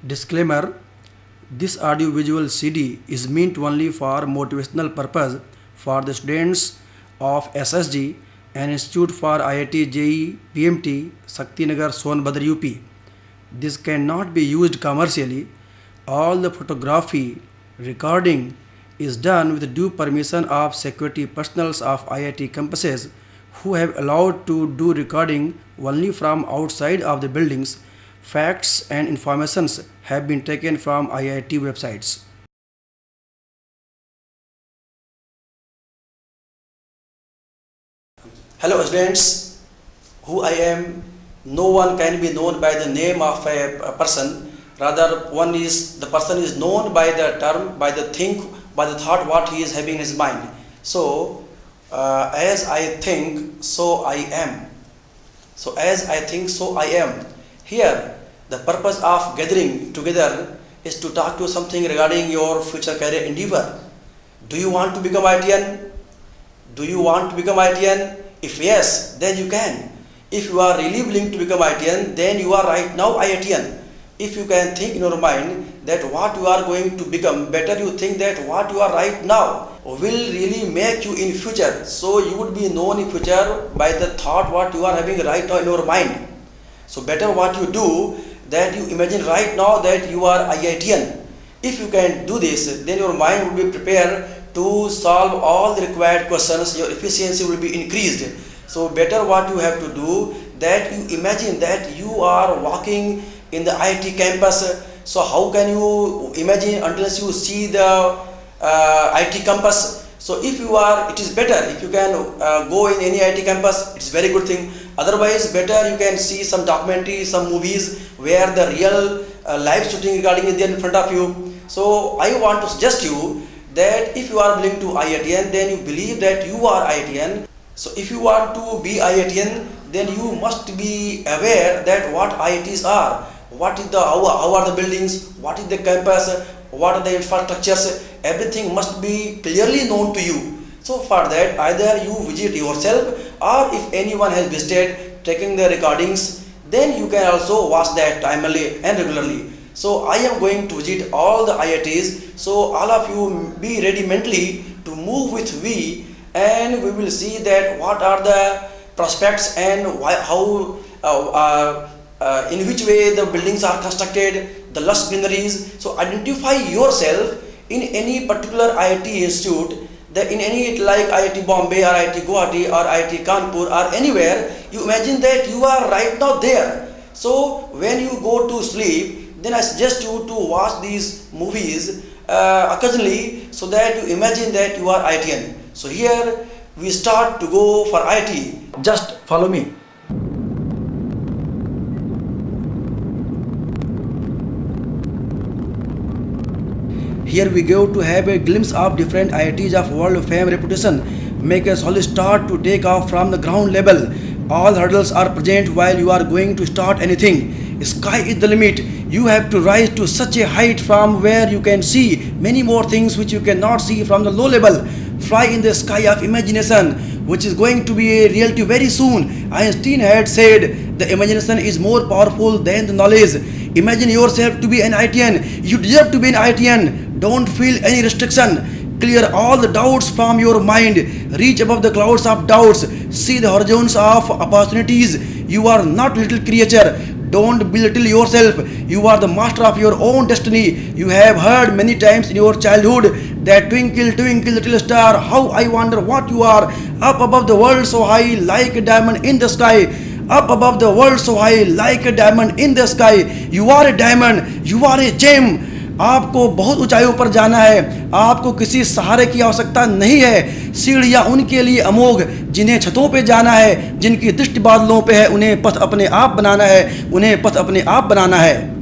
Disclaimer: this audio-visual CD is meant only for motivational purpose for the students of SSG and Institute for IIT JEE PMT, Shaktinagar, Sonbhadra, UP. This cannot be used commercially. All the photography recording is done with due permission of security personnel of IIT campuses who have allowed to do recording only from outside of the buildings. Facts and informations have been taken from IIT websites. Hello students, who I am, no one can be known by the name of a person. Rather, the person is known by the term, by the thought what he is having in his mind. So, as I think, so I am. So, as I think, so I am. Here, the purpose of gathering together is to talk to something regarding your future career endeavor. Do you want to become IITian? Do you want to become IITian? If yes, then you can. If you are really willing to become IITian, then you are right now IITian. If you can think in your mind that what you are going to become, better you think that what you are right now will really make you in future. So you would be known in future by the thought what you are having right now in your mind. So better what you do, that you imagine right now that you are IITian. If you can do this, then your mind will be prepared to solve all the required questions, your efficiency will be increased. So better what you have to do, that you imagine that you are walking in the IIT campus. So how can you imagine unless you see the IIT campus? So if you are, it is better if you can go in any IIT campus, it's very good thing. Otherwise, better you can see some documentary, some movies where the real live shooting regarding is there in front of you. So I want to suggest you that if you are willing to IITian, then you believe that you are IITian. So if you want to be IITian, then you must be aware that what IITs are, what is the how are the buildings, what is the campus, what are the infrastructures, everything must be clearly known to you. So for that, either you visit yourself, or if anyone has visited taking the recordings, then you can also watch that timely and regularly. So I am going to visit all the IITs, so all of you be ready mentally to move with me, and we will see that what are the prospects and how in which way the buildings are constructed, the lush greeneries. So identify yourself in any particular IIT institute, that in any like IIT Bombay or IIT Guwahati or IIT Kanpur or anywhere, you imagine that you are right now there. So when you go to sleep, then I suggest you to watch these movies occasionally, so that you imagine that you are IITian. So here we start to go for IIT. Just follow me. Here we go to have a glimpse of different IITs of world fame reputation. Make a solid start to take off from the ground level. All hurdles are present while you are going to start anything. Sky is the limit. You have to rise to such a height from where you can see many more things which you cannot see from the low level. Fly in the sky of imagination, which is going to be a reality very soon. Einstein had said the imagination is more powerful than the knowledge. Imagine yourself to be an IITian. You deserve to be an IITian. Don't feel any restriction. Clear all the doubts from your mind. Reach above the clouds of doubts. See the horizons of opportunities. You are not little creature. Don't belittle yourself. You are the master of your own destiny. You have heard many times in your childhood that twinkle, twinkle, little star, how I wonder what you are. Up above the world so high, like a diamond in the sky. Up above the world so high, like a diamond in the sky. You are a diamond. You are a gem. आपको बहुत ऊंचाइयों पर जाना है. आपको किसी सहारे की आवश्यकता नहीं है. सीढ़ियां उनके लिए अमोघ जिन्हें छतों पे जाना है, जिनकी दृष्टि बादलों पे है. उन्हें पथ अपने आप बनाना है. उन्हें पथ अपने आप बनाना है.